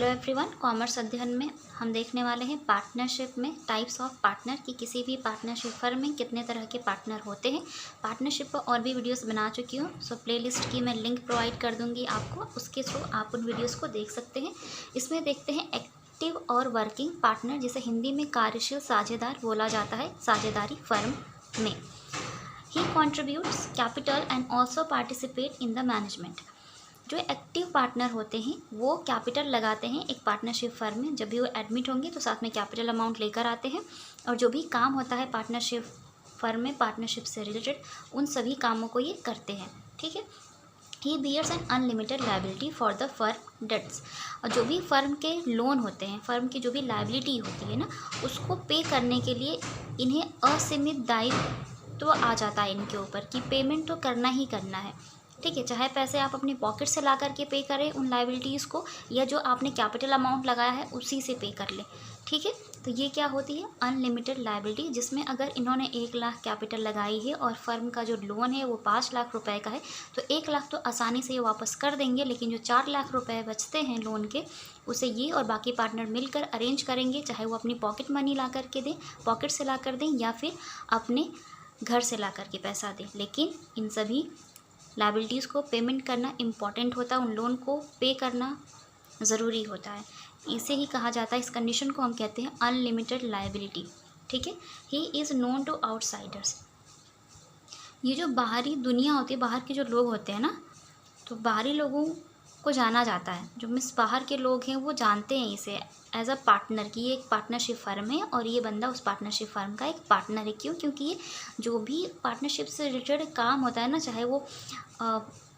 Hello everyone, commerce अध्ययन में हम देखने वाले हैं पार्टनरशिप में टाइप्स ऑफ पार्टनर की किसी भी पार्टनरशिप फर्म में कितने तरह के पार्टनर होते हैं। पार्टनरशिप पर और भी वीडियोस बना चुकी हूँ, सो प्लेलिस्ट की मैं लिंक प्रोवाइड कर दूँगी आपको, उसके थ्रू आप उन वीडियोज़ को देख सकते हैं। इसमें देखते हैं एक्टिव और वर्किंग पार्टनर, जिसे हिंदी में कार्यशील साझेदार बोला जाता है साझेदारी फर्म में। He contributes capital and also participate in the management. जो एक्टिव पार्टनर होते हैं वो कैपिटल लगाते हैं एक पार्टनरशिप फर्म में। जब भी वो एडमिट होंगे तो साथ में कैपिटल अमाउंट लेकर आते हैं, और जो भी काम होता है पार्टनरशिप फर्म में पार्टनरशिप से रिलेटेड उन सभी कामों को ये करते हैं। ठीक है। He bears an unlimited liability for the firm debts. और जो भी फर्म के लोन होते हैं, फर्म की जो भी लाइबिलिटी होती है ना, उसको पे करने के लिए इन्हें असीमित दायित्व तो आ जाता है इनके ऊपर कि पेमेंट तो करना ही करना है। ठीक है, चाहे पैसे आप अपनी पॉकेट से ला करके पे करें उन लाइबिलिटीज़ को, या जो आपने कैपिटल अमाउंट लगाया है उसी से पे कर लें। ठीक है, तो ये क्या होती है, अनलिमिटेड लाइबिलिटी, जिसमें अगर इन्होंने 1 लाख कैपिटल लगाई है और फर्म का जो लोन है वो 5 लाख रुपए का है, तो 1 लाख तो आसानी से ये वापस कर देंगे, लेकिन जो 4 लाख रुपए बचते हैं लोन के, उसे ये और बाकी पार्टनर मिलकर अरेंज करेंगे। चाहे वो अपनी पॉकेट मनी ला करके दें, पॉकेट से ला कर दें, या फिर अपने घर से ला करके पैसा दें, लेकिन इन सभी लाइबिलिटीज़ को पेमेंट करना इम्पॉर्टेंट होता है, उन लोन को पे करना ज़रूरी होता है। इसे ही कहा जाता है, इस कंडीशन को हम कहते हैं अनलिमिटेड लाइबिलिटी। ठीक है। He is known to outsiders. ये जो बाहरी दुनिया होती है, बाहर के जो लोग होते हैं ना, तो बाहरी लोगों को जाना जाता है, जो बाहर के लोग हैं वो जानते हैं इसे एज अ पार्टनर की ये एक पार्टनरशिप फर्म है, और ये बंदा उस पार्टनरशिप फर्म का एक पार्टनर है। क्यों? क्योंकि ये जो भी पार्टनरशिप से रिलेटेड काम होता है ना, चाहे वो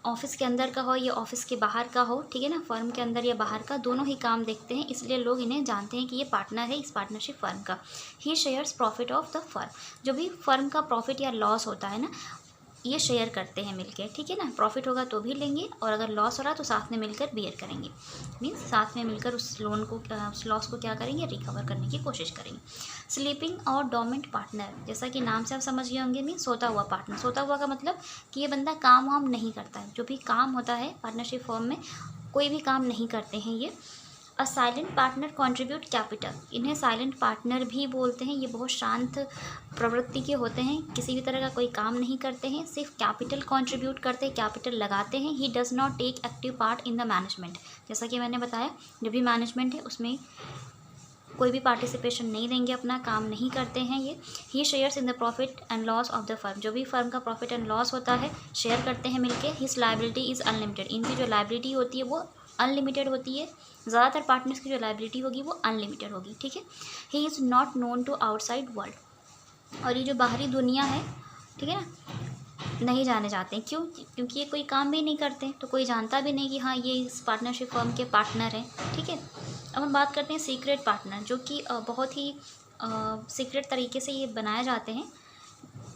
ऑफिस के अंदर का हो या ऑफिस के बाहर का हो, ठीक है ना, फर्म के अंदर या बाहर का, दोनों ही काम देखते हैं, इसलिए लोग इन्हें जानते हैं कि ये पार्टनर है इस पार्टनरशिप फर्म का। He shares profit of the firm. जो भी फर्म का प्रॉफिट या लॉस होता है ना, ये शेयर करते हैं मिलकर। ठीक है ना, प्रॉफिट होगा तो भी लेंगे, और अगर लॉस हो रहा तो साथ में मिलकर बियर करेंगे, मीन्स साथ में मिलकर उस लोन को, उस लॉस को क्या करेंगे, रिकवर करने की कोशिश करेंगे। स्लीपिंग और डोमेंट पार्टनर, जैसा कि नाम से आप समझ गए होंगे, मीन्स सोता हुआ पार्टनर। सोता हुआ का मतलब कि ये बंदा काम वाम नहीं करता है, जो भी काम होता है पार्टनरशिप फॉर्म में कोई भी काम नहीं करते हैं ये। A silent partner contribute capital. इन्हें साइलेंट पार्टनर भी बोलते हैं। ये बहुत शांत प्रवृत्ति के होते हैं, किसी भी तरह का कोई काम नहीं करते हैं, सिर्फ कैपिटल कंट्रीब्यूट करते हैं, कैपिटल लगाते हैं। He does not take active part in the management. जैसा कि मैंने बताया, जो भी मैनेजमेंट है उसमें कोई भी पार्टिसिपेशन नहीं देंगे, अपना काम नहीं करते हैं ये। He shares in the profit and loss of the firm. जो भी फर्म का प्रॉफिट एंड लॉस होता है शेयर करते हैं मिलके। His liability is unlimited. इनकी जो लाइबिलिटी होती है वो अनलिमिटेड होती है। ज़्यादातर पार्टनर्स की जो लाइबिलिटी होगी वो अनलिमिटेड होगी। ठीक है। He is not known to outside world. और ये जो बाहरी दुनिया है, ठीक है ना, नहीं जाने जाते हैं। क्यों? क्योंकि ये कोई काम भी नहीं करते, तो कोई जानता भी नहीं कि हाँ ये इस पार्टनरशिप फर्म के पार्टनर हैं। ठीक है। अब हम बात करते हैं सीक्रेट पार्टनर, जो कि बहुत ही सीक्रेट तरीके से ये बनाए जाते हैं।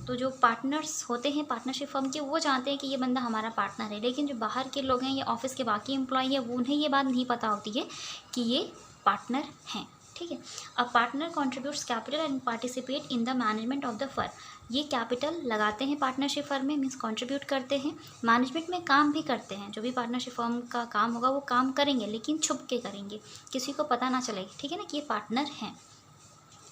तो जो पार्टनर्स होते हैं पार्टनरशिप फर्म के, वो जानते हैं कि ये बंदा हमारा पार्टनर है, लेकिन जो बाहर के लोग हैं या ऑफिस के बाकी एम्प्लॉई हैं, वो उन्हें ये बात नहीं पता होती है कि ये पार्टनर हैं। ठीक है। A partner contributes capital and participate in the management of the firm. ये कैपिटल लगाते हैं पार्टनरशिप फर्म में, मीन्स कंट्रीब्यूट करते हैं, मैनेजमेंट में काम भी करते हैं। जो भी पार्टनरशिप फर्म का काम होगा वो काम करेंगे, लेकिन छुप के करेंगे, किसी को पता ना चले। ठीक है ना, कि ये पार्टनर हैं,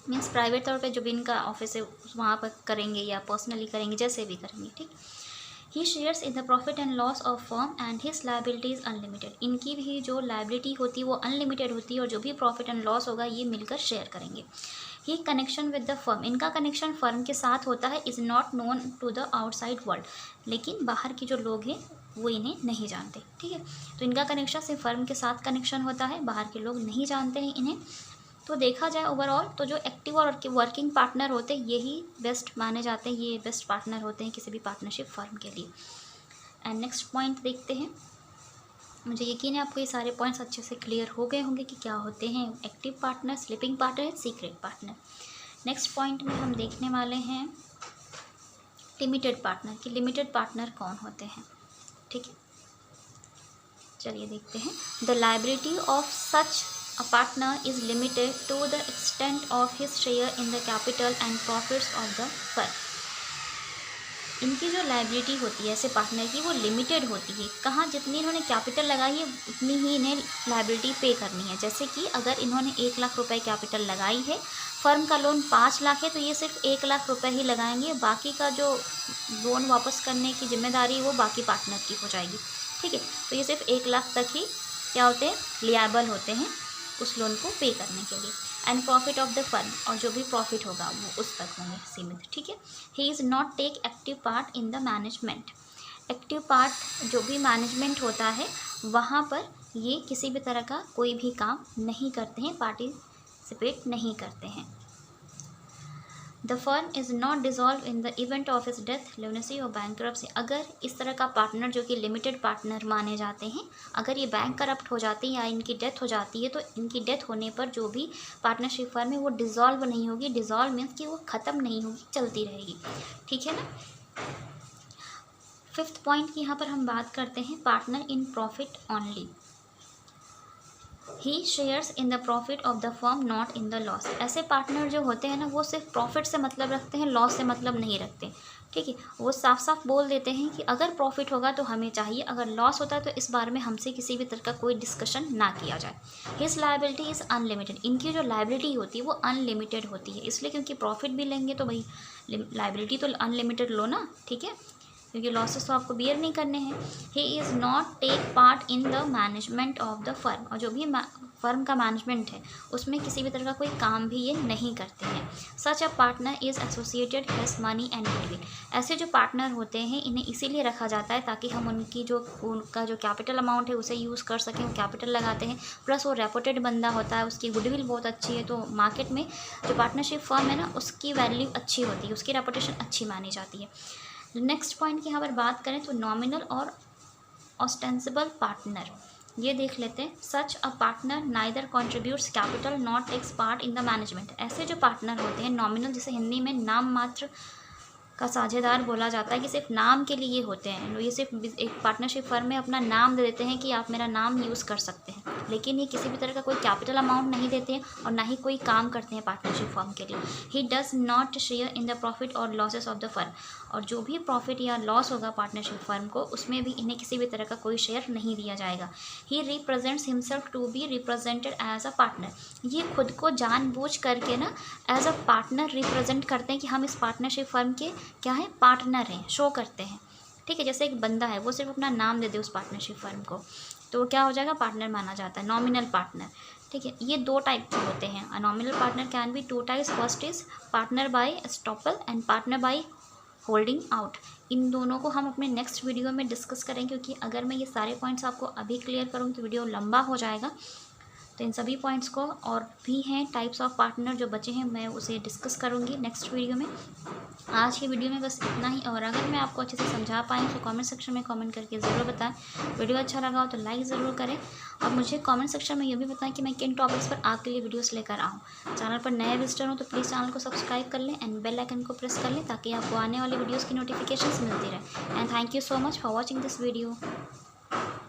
मीन्स प्राइवेट तौर पे जो भी इनका ऑफिस है वहाँ पर करेंगे या पर्सनली करेंगे, जैसे भी करेंगे। ठीक। He shares in the profit and loss of firm and his liability is unlimited. इनकी भी जो लाइबिलिटी होती है वो अनलिमिटेड होती है, और जो भी प्रॉफिट एंड लॉस होगा ये मिलकर शेयर करेंगे। He connection with the firm. इनका कनेक्शन फर्म के साथ होता है, is not known to the outside world. लेकिन बाहर के जो लोग हैं वो इन्हें नहीं जानते। ठीक है। तो इनका कनेक्शन सिर्फ फर्म के साथ कनेक्शन होता है, बाहर के लोग नहीं जानते हैं इन्हें। तो देखा जाए ओवरऑल तो जो एक्टिव और वर्किंग पार्टनर होते हैं यही बेस्ट माने जाते हैं, ये बेस्ट पार्टनर होते हैं किसी भी पार्टनरशिप फर्म के लिए। एंड नेक्स्ट पॉइंट देखते हैं। मुझे यकीन है आपको ये सारे पॉइंट्स अच्छे से क्लियर हो गए होंगे कि क्या होते हैं active partner, sleeping partner, secret partner. Next point में हम देखने वाले हैं लिमिटेड पार्टनर कि लिमिटेड पार्टनर कौन होते हैं। ठीक है, चलिए देखते हैं। The liability of such a partner is limited to the extent of his share in the capital and profits of the firm. इनकी जो लायबिलिटी होती है ऐसे पार्टनर की वो लिमिटेड होती है। कहाँ जितनी इन्होंने कैपिटल लगाई है उतनी ही इन्हें लायबिलिटी पे करनी है। जैसे कि अगर इन्होंने 1 लाख रुपए कैपिटल लगाई है, फर्म का लोन 5 लाख है, तो ये सिर्फ 1 लाख रुपए ही लगाएंगे, बाकी का जो लोन वापस करने की जिम्मेदारी वो बाकी पार्टनर की हो जाएगी। ठीक है, तो ये सिर्फ 1 लाख तक ही क्या होते हैं, लियाबल होते हैं उस लोन को पे करने के लिए। And profit of the firm, और जो भी प्रॉफिट होगा वो उस तक होंगे सीमित। ठीक है, he is not take active part in the management. Active part जो भी मैनेजमेंट होता है वहाँ पर ये किसी भी तरह का कोई भी काम नहीं करते हैं, पार्टिसिपेट नहीं करते हैं। The firm is not dissolve in the event of his death, lunacy और बैंकरप्सी। अगर इस तरह का पार्टनर जो कि लिमिटेड पार्टनर माने जाते हैं, अगर ये बैंक करप्ट हो जाते हैं या इनकी डेथ हो जाती है, तो इनकी डेथ होने पर जो भी पार्टनरशिप फर्म है वो डिज़ोल्व नहीं होगी। डिज़ोल्व मीन्स कि वो ख़त्म नहीं होगी, चलती रहेगी। ठीक है ना। 5th पॉइंट की यहाँ पर हम बात करते हैं, partner in profit only. He shares in the profit of the firm not in the loss. ऐसे पार्टनर जो होते हैं ना वो सिर्फ प्रॉफिट से मतलब रखते हैं, लॉस से मतलब नहीं रखते। ठीक है, वो साफ साफ बोल देते हैं कि अगर प्रॉफिट होगा तो हमें चाहिए, अगर लॉस होता है तो इस बारे में हमसे किसी भी तरह का कोई डिस्कशन ना किया जाए। His liability is unlimited. इनकी जो लायबिलिटी होती है वो अनलिमिटेड होती है, इसलिए क्योंकि प्रॉफिट भी लेंगे तो भाई लायबिलिटी तो अनलिमिटेड लो ना। ठीक है, क्योंकि लॉसेस तो आपको बियर नहीं करने हैं। He is not take part in the management of the firm, और जो भी फर्म का मैनेजमेंट है उसमें किसी भी तरह का कोई काम भी ये नहीं करते हैं। Such a partner is associated has money and goodwill. ऐसे जो पार्टनर होते हैं इन्हें इसीलिए रखा जाता है ताकि हम उनका जो कैपिटल अमाउंट है उसे यूज़ कर सकें। वो कैपिटल लगाते हैं, प्लस वो रेपुटेड बंदा होता है, उसकी गुडविल बहुत अच्छी है, तो मार्केट में जो पार्टनरशिप फर्म है ना उसकी वैल्यू अच्छी होती है, उसकी रेपुटेशन अच्छी मानी जाती है। नेक्स्ट पॉइंट की यहाँ पर बात करें तो नॉमिनल और ऑस्टेंसिबल पार्टनर, ये देख लेते हैं। Such a partner neither contributes capital not takes part in the management. ऐसे जो पार्टनर होते हैं नॉमिनल, जिसे हिंदी में नाम मात्र का साझेदार बोला जाता है, कि सिर्फ नाम के लिए होते हैं। ये सिर्फ एक पार्टनरशिप फर्म में अपना नाम दे देते हैं कि आप मेरा नाम यूज़ कर सकते हैं, लेकिन ये किसी भी तरह का कोई कैपिटल अमाउंट नहीं देते हैं और ना ही कोई काम करते हैं पार्टनरशिप फर्म के लिए। ही does not share in the profit और लॉसेस ऑफ द फर्म। और जो भी प्रॉफिट या लॉस होगा पार्टनरशिप फर्म को, उसमें भी इन्हें किसी भी तरह का कोई शेयर नहीं दिया जाएगा। He represents himself to be represented as a partner. ये खुद को जानबूझ करके ना एज अ पार्टनर रिप्रेजेंट करते हैं कि हम इस पार्टनरशिप फर्म के क्या है, पार्टनर हैं, शो करते हैं। ठीक है, जैसे एक बंदा है वो सिर्फ अपना नाम दे दे उस पार्टनरशिप फर्म को, तो वो क्या हो जाएगा, पार्टनर माना जाता है, नॉमिनल पार्टनर। ठीक है, ये 2 टाइप के होते हैं। A nominal partner can be 2 types. First is partner by estoppel and partner by holding out. इन दोनों को हम अपने नेक्स्ट वीडियो में डिस्कस करेंगे, क्योंकि अगर मैं ये सारे पॉइंट्स आपको अभी क्लियर करूँ तो वीडियो लंबा हो जाएगा। तो इन सभी पॉइंट्स को, और भी हैं टाइप्स ऑफ पार्टनर जो बचे हैं, मैं उसे डिस्कस करूँगी नेक्स्ट वीडियो में। आज की वीडियो में बस इतना ही, और अगर मैं आपको अच्छे से समझा पाई तो कमेंट सेक्शन में कमेंट करके ज़रूर बताएं। वीडियो अच्छा लगा हो तो लाइक ज़रूर करें, और मुझे कमेंट सेक्शन में ये भी बताएं कि मैं किन टॉपिक्स पर आपके लिए वीडियोस लेकर आऊँ। चैनल पर नए विजिटर हो तो प्लीज़ चैनल को सब्सक्राइब कर लें एंड बेल आइकन को प्रेस कर लें, ताकि आपको आने वाले वीडियोज़ की नोटिफिकेशन मिलती रहे। And thank you so much for watching this video.